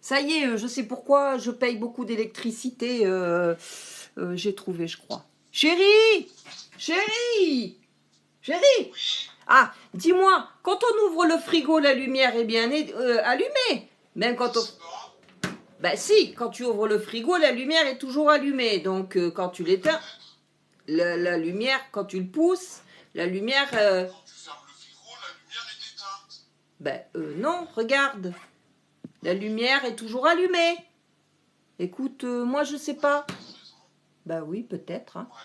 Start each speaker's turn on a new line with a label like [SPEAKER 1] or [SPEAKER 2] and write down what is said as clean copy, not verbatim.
[SPEAKER 1] Ça y est, je sais pourquoi je paye beaucoup d'électricité. J'ai trouvé, je crois. Chérie! Chérie! Chérie! Ah, dis-moi, quand on ouvre le frigo, la lumière est bien allumée. Même quand on... Ben si, quand tu ouvres le frigo, la lumière est toujours allumée. Donc, quand tu l'éteins, la lumière, quand tu le pousses, la lumière...
[SPEAKER 2] Quand tu fermes le frigo, la lumière est éteinte.
[SPEAKER 1] Ben non, regarde. La lumière est toujours allumée. Écoute, moi je sais pas. Bah oui, peut-être. Hein.
[SPEAKER 2] Ouais.